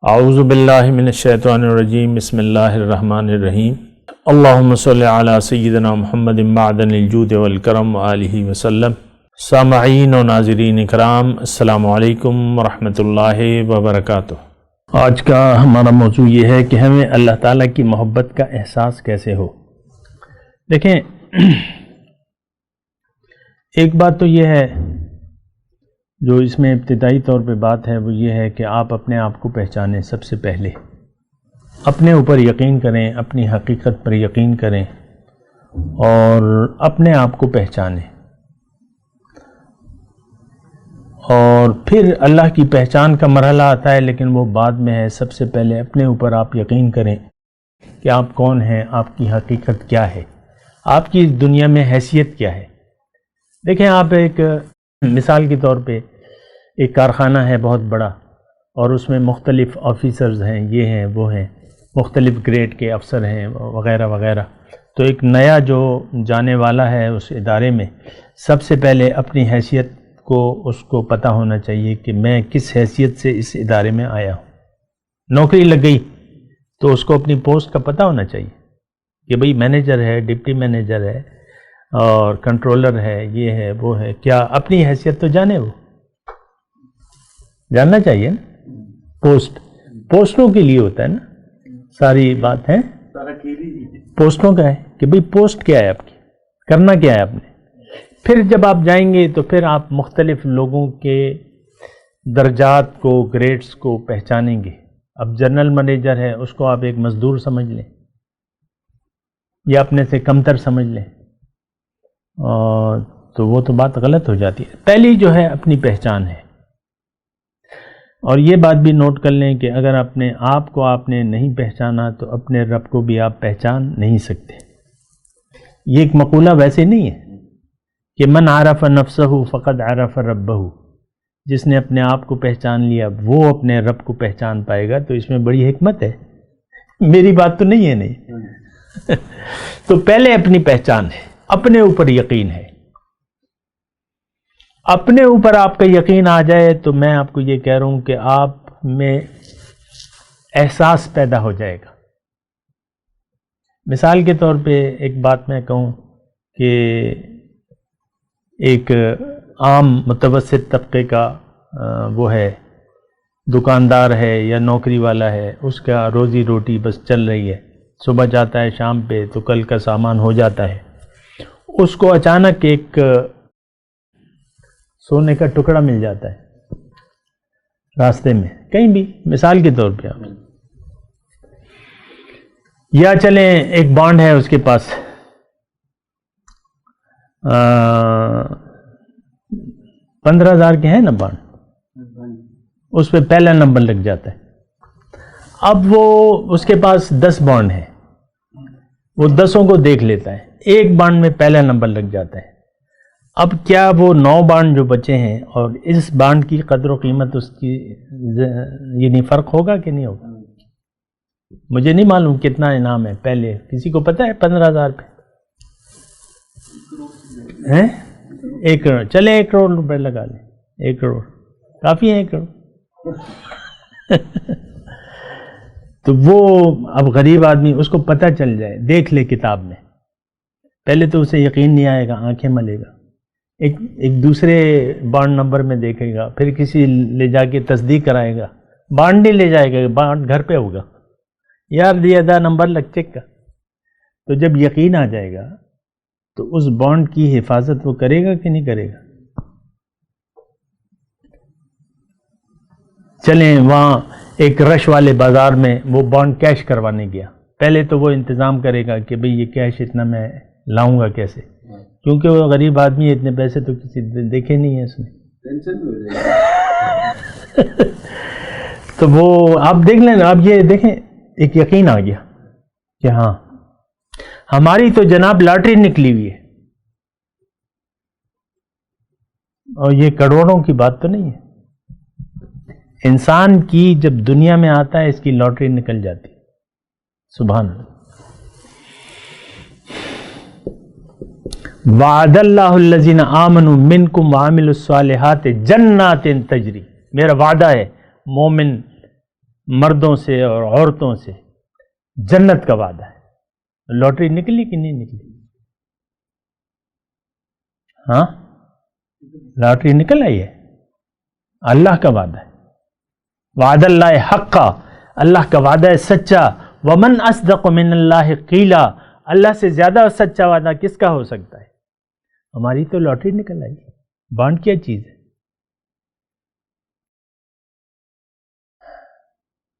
اعوذ باللہ من الشیطان الرجیم بسم اللہ الرحمن الرحیم اللہم صلی علی سیدنا محمد معدن الجود والکرم وآلہ وسلم۔ سامعین و ناظرین اکرام، السلام علیکم ورحمۃ اللہ وبرکاتہ۔ آج کا ہمارا موضوع یہ ہے کہ ہمیں اللہ تعالیٰ کی محبت کا احساس کیسے ہو۔ دیکھیں، ایک بات تو یہ ہے جو اس میں ابتدائی طور پہ بات ہے، وہ یہ ہے کہ آپ اپنے آپ کو پہچانیں۔ سب سے پہلے اپنے اوپر یقین کریں، اپنی حقیقت پر یقین کریں اور اپنے آپ کو پہچانیں، اور پھر اللہ کی پہچان کا مرحلہ آتا ہے، لیکن وہ بعد میں ہے۔ سب سے پہلے اپنے اوپر آپ یقین کریں کہ آپ کون ہیں، آپ کی حقیقت کیا ہے، آپ کی اس دنیا میں حیثیت کیا ہے۔ دیکھیں، آپ ایک مثال کے طور پہ ایک کارخانہ ہے بہت بڑا، اور اس میں مختلف آفیسرز ہیں، یہ ہیں وہ ہیں، مختلف گریڈ کے افسر ہیں وغیرہ وغیرہ۔ تو ایک نیا جو جانے والا ہے اس ادارے میں، سب سے پہلے اپنی حیثیت کو اس کو پتہ ہونا چاہیے کہ میں کس حیثیت سے اس ادارے میں آیا ہوں۔ نوکری لگ گئی تو اس کو اپنی پوسٹ کا پتہ ہونا چاہیے کہ بھئی مینیجر ہے، ڈپٹی مینیجر ہے اور کنٹرولر ہے، یہ ہے وہ ہے۔ کیا اپنی حیثیت تو جانے، وہ جاننا چاہیے نا۔ پوسٹوں کے لیے ہوتا ہے نا، ساری بات ہے پوسٹوں کا ہے کہ بھئی پوسٹ کیا ہے آپ کی، کرنا کیا ہے آپ نے۔ پھر جب آپ جائیں گے تو پھر آپ مختلف لوگوں کے درجات کو، گریڈز کو پہچانیں گے۔ اب جنرل مینیجر ہے، اس کو آپ ایک مزدور سمجھ لیں یا اپنے سے کمتر سمجھ لیں، تو وہ تو بات غلط ہو جاتی ہے۔ پہلی جو ہے اپنی پہچان ہے، اور یہ بات بھی نوٹ کر لیں کہ اگر اپنے آپ کو آپ نے نہیں پہچانا تو اپنے رب کو بھی آپ پہچان نہیں سکتے۔ یہ ایک مقولہ ویسے نہیں ہے کہ من عرف نفسہ فقد عرف ربہ، جس نے اپنے آپ کو پہچان لیا وہ اپنے رب کو پہچان پائے گا۔ تو اس میں بڑی حکمت ہے، میری بات تو نہیں ہے نہیں۔ تو پہلے اپنی پہچان ہے، اپنے اوپر یقین ہے۔ اپنے اوپر آپ کا یقین آ جائے تو میں آپ کو یہ کہہ رہا ہوں کہ آپ میں احساس پیدا ہو جائے گا۔ مثال کے طور پہ ایک بات میں کہوں کہ ایک عام متوسط طبقے کا وہ ہے، دکاندار ہے یا نوکری والا ہے، اس کا روزی روٹی بس چل رہی ہے، صبح جاتا ہے شام پہ تو کل کا سامان ہو جاتا ہے۔ اس کو اچانک ایک سونے کا ٹکڑا مل جاتا ہے راستے میں، کہیں بھی، مثال کے طور پہ آپ، یا چلیں ایک بانڈ ہے اس کے پاس، 15,000 کے ہیں نا بانڈ، اس پہ پہلا نمبر لگ جاتا ہے۔ اب وہ اس کے پاس 10 بانڈ ہیں، وہ 10 کو دیکھ لیتا ہے، ایک بانڈ میں پہلا نمبر لگ جاتا ہے۔ اب کیا وہ 9 بانڈ جو بچے ہیں اور اس بانڈ کی قدر و قیمت اس کی یعنی فرق ہوگا کہ نہیں ہوگا؟ مجھے نہیں معلوم کتنا انعام ہے پہلے، کسی کو پتہ ہے 15,000 پہ؟ 1 کروڑ، چلے 1 کروڑ روپے لگا لیں، 1 کروڑ کافی ہے، 1 کروڑ۔ تو وہ اب غریب آدمی، اس کو پتہ چل جائے، دیکھ لے کتاب میں، پہلے تو اسے یقین نہیں آئے گا، آنکھیں ملے گا، ایک دوسرے بانڈ نمبر میں دیکھے گا، پھر کسی لے جا کے تصدیق کرائے گا، بانڈ نہیں لے جائے گا، بانڈ گھر پہ ہوگا، یار دیا دا نمبر لگ چیک کا۔ تو جب یقین آ جائے گا تو اس بانڈ کی حفاظت وہ کرے گا کہ نہیں کرے گا؟ چلیں وہاں ایک رش والے بازار میں وہ بانڈ کیش کروانے گیا، پہلے تو وہ انتظام کرے گا کہ بھئی یہ کیش اتنا میں لاؤں گا کیسے، کیونکہ وہ غریب آدمی، اتنے پیسے تو کسی دیکھے نہیں ہیں اس نے۔ تو وہ آپ دیکھ لیں نا، اب یہ دیکھیں ایک یقین آ گیا کہ ہاں ہماری تو جناب لاٹری نکلی ہوئی ہے، اور یہ کروڑوں کی بات تو نہیں ہے۔ انسان کی جب دنیا میں آتا ہے اس کی لاٹری نکل جاتی ہے، سبحان اللہ۔ وعد اللہ الذین آمنوا منکم وعملوا الصالحات جنات تجری، میرا وعدہ ہے مومن مردوں سے اور عورتوں سے جنت کا وعدہ ہے۔ لاٹری نکلی کہ نہیں نکلی؟ ہاں، لاٹری نکل آئی ہے، اللہ کا وعدہ ہے۔ وعد اللہ حقا، اللہ کا وعدہ ہے سچا۔ ومن اصدق من اللہ قیلا، اللہ سے زیادہ سچا وعدہ کس کا ہو سکتا ہے؟ ہماری تو لاٹری نکل آئی، بانڈ کیا چیز ہے؟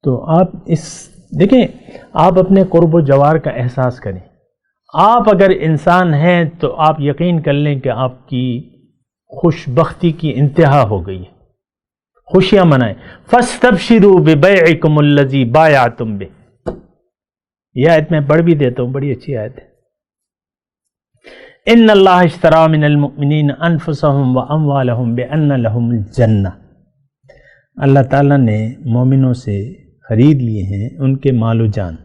تو آپ دیکھیں، آپ اپنے قرب و جوار کا احساس کریں۔ آپ اگر انسان ہیں تو آپ یقین کر لیں کہ آپ کی خوش بختی کی انتہا ہو گئی ہے، خوشیاں منائیں۔ فاستبشروا ببیعکم الذی بایعتم بہ، یہ آیت میں پڑھ بھی دیتا ہوں، بڑی اچھی آیت ہے۔ ان اللہ اشتری من المؤمنین انفسهم واموالهم بان لهم الجنہ، اللہ تعالیٰ نے مومنوں سے خرید لیے ہیں ان کے مال و جان،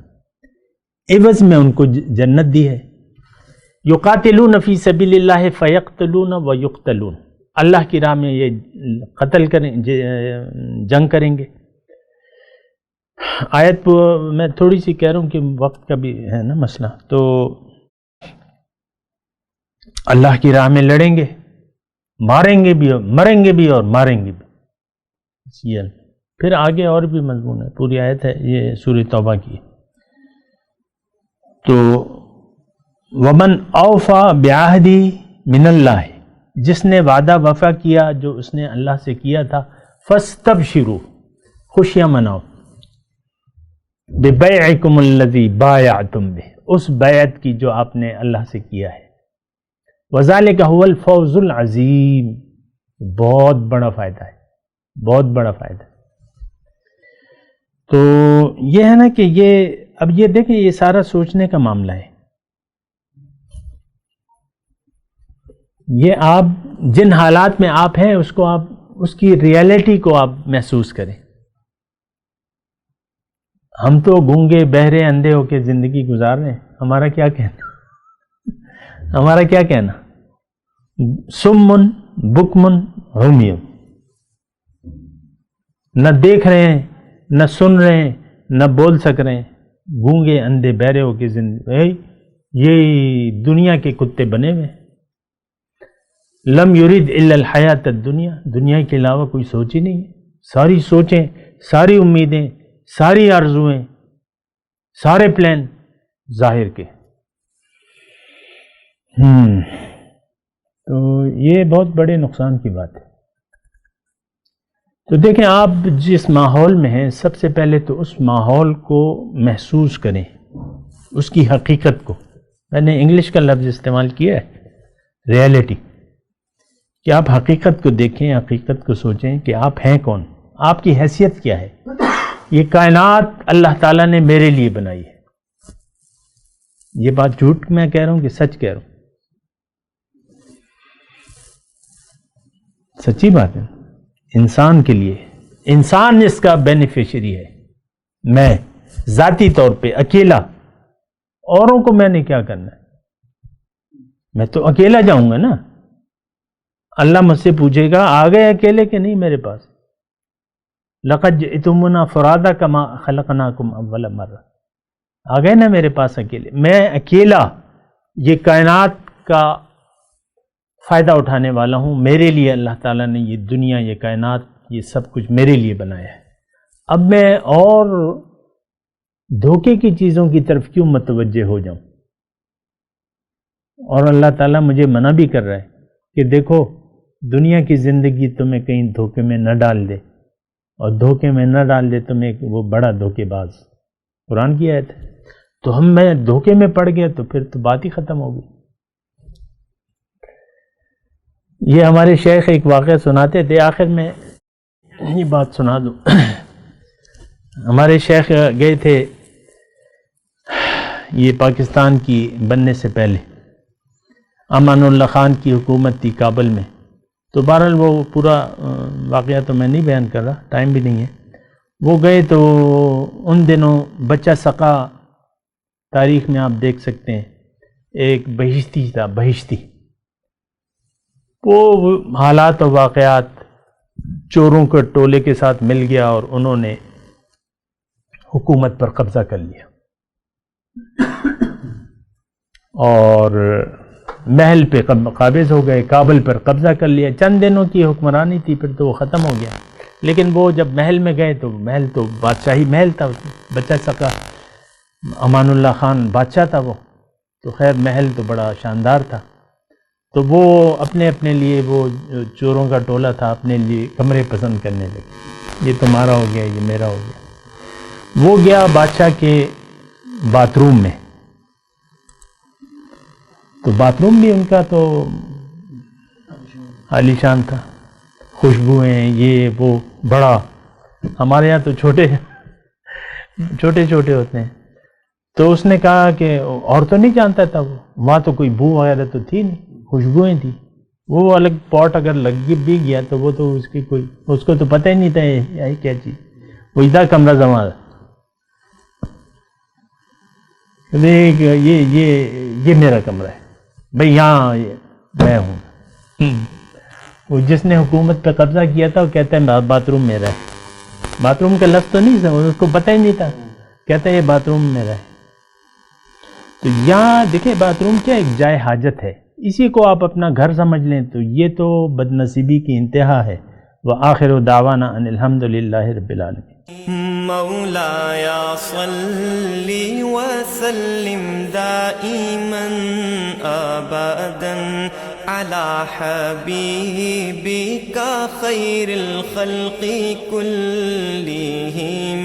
عوض میں ان کو جنت دی ہے۔ یقاتلون فی سبیل اللہ فیقتلون ویقتلون، اللہ کی راہ میں یہ قتل کریں، جنگ کریں گے۔ آیت میں تھوڑی سی کہہ رہا ہوں کہ وقت کا بھی ہے نا مسئلہ، تو اللہ کی راہ میں لڑیں گے، ماریں گے بھی، مریں گے بھی اور ماریں گے بھی۔ پھر آگے اور بھی مضمون ہے، پوری آیت ہے، یہ سورہ توبہ کی۔ تو ومن اوفا بعہدی من اللہ، جس نے وعدہ وفا کیا جو اس نے اللہ سے کیا تھا، فاستبشروا، خوشیاں مناؤ، ببیعکم الذی بایعتم بہ، اس بیعت کی جو آپ نے اللہ سے کیا ہے۔ وذالک هو الفوز العظیم، بہت بڑا فائدہ ہے، بہت بڑا فائدہ۔ تو یہ ہے نا کہ اب یہ دیکھیں، یہ سارا سوچنے کا معاملہ ہے۔ یہ آپ جن حالات میں آپ ہیں اس کی ریئلٹی کو آپ محسوس کریں۔ ہم تو گونگے بہرے اندھے ہو کے زندگی گزار رہے ہیں، ہمارا کیا کہنا؟ ہمارا کیا کہنا؟ سمن بکمن عمی، نہ دیکھ رہے ہیں، نہ سن رہے ہیں، نہ بول سک رہے ہیں، گونگے اندھے بہرے ہو کے زندگی، یہ دنیا کے کتے بنے ہوئے۔ لم یرید الا الحیات الدنیا، دنیا کے علاوہ کوئی سوچ ہی نہیں ہے۔ ساری سوچیں، ساری امیدیں، ساری آرزویں، سارے پلان ظاہر کے۔ تو یہ بہت بڑے نقصان کی بات ہے۔ تو دیکھیں، آپ جس ماحول میں ہیں، سب سے پہلے تو اس ماحول کو محسوس کریں، اس کی حقیقت کو۔ میں نے انگلش کا لفظ استعمال کیا ہے، ریئلٹی، کہ آپ حقیقت کو دیکھیں، حقیقت کو سوچیں کہ آپ ہیں کون، آپ کی حیثیت کیا ہے۔ یہ کائنات اللہ تعالیٰ نے میرے لیے بنائی ہے۔ یہ بات جھوٹ میں کہہ رہا ہوں کہ سچ کہہ رہا ہوں؟ سچی بات ہے۔ انسان کے لیے، انسان اس کا بینیفیشری ہے۔ میں ذاتی طور پہ اکیلا، اوروں کو میں نے کیا کرنا ہے؟ میں تو اکیلا جاؤں گا نا۔ اللہ مجھ سے پوچھے گا، آ گئے اکیلے کہ نہیں میرے پاس؟ لقد جئتمونا فرادا کما خلقناکم اول مرہ، آ گئے نا میرے پاس اکیلے۔ میں اکیلا یہ کائنات کا فائدہ اٹھانے والا ہوں۔ میرے لیے اللہ تعالیٰ نے یہ دنیا، یہ کائنات، یہ سب کچھ میرے لیے بنایا ہے۔ اب میں اور دھوکے کی چیزوں کی طرف کیوں متوجہ ہو جاؤں؟ اور اللہ تعالیٰ مجھے منع بھی کر رہا ہے کہ دیکھو، دنیا کی زندگی تمہیں کہیں دھوکے میں نہ ڈال دے، اور دھوکے میں نہ ڈال دے تمہیں وہ بڑا دھوکے باز۔ قرآن کی آیت ہے۔ تو میں دھوکے میں پڑ گیا تو پھر تو بات ہی ختم ہو گئی۔ یہ ہمارے شیخ ایک واقعہ سناتے تھے، آخر میں یہ بات سنا دوں۔ ہمارے شیخ گئے تھے، یہ پاکستان کی بننے سے پہلے امان اللہ خان کی حکومت تھی کابل میں، تو بہرحال وہ پورا واقعہ تو میں نہیں بیان کر رہا، ٹائم بھی نہیں ہے۔ وہ گئے تو ان دنوں بچہ سقا، تاریخ میں آپ دیکھ سکتے ہیں، ایک بہشتی تھا، بہشتی۔ وہ حالات و واقعات چوروں کے ٹولے کے ساتھ مل گیا اور انہوں نے حکومت پر قبضہ کر لیا اور محل پہ قابض ہو گئے، کابل پر قبضہ کر لیا. چند دنوں کی حکمرانی تھی، پھر تو وہ ختم ہو گیا. لیکن وہ جب محل میں گئے تو محل تو بادشاہی محل تھا، بچہ سکا امان اللہ خان بادشاہ تھا وہ، تو خیر محل تو بڑا شاندار تھا. تو وہ اپنے اپنے لیے، وہ چوروں کا ٹولہ تھا، اپنے لیے کمرے پسند کرنے لگے. یہ تمہارا ہو گیا، یہ میرا ہو گیا. وہ گیا بادشاہ کے باتھ روم میں، تو باتھ روم بھی ان کا تو عالیشان تھا، خوشبوئیں یہ وہ بڑا. ہمارے یہاں تو چھوٹے چھوٹے ہوتے ہیں. تو اس نے کہا کہ اور تو نہیں جانتا تھا وہ، وہاں تو کوئی بو وغیرہ تو تھی نہیں، خوشبوئیں تھی. وہ الگ پاٹ اگر لگ بھی گیا تو وہ تو اس کو تو پتہ ہی نہیں تھا یہ کیا چیز. وہ ادھر کمرہ زمان یہ میرا کمرہ ہے بھئی، یہاں میں ہوں. وہ جس نے حکومت پہ قبضہ کیا تھا وہ کہتا ہے باتھ روم میرا ہے. باتھ روم کا لفظ تو نہیں تھا، اس کو پتہ ہی نہیں تھا، کہتا ہے یہ باتھ روم میرا ہے. تو یہاں دیکھیں باتھ روم کیا ایک جائے حاجت ہے، اسی کو آپ اپنا گھر سمجھ لیں تو یہ تو بد نصیبی کی انتہا ہے. وآخر دعوانا ان الحمدللہ رب العالمین. مولاي صل وسلم دائما ابدا على حبيبك خير الخلق كلهم.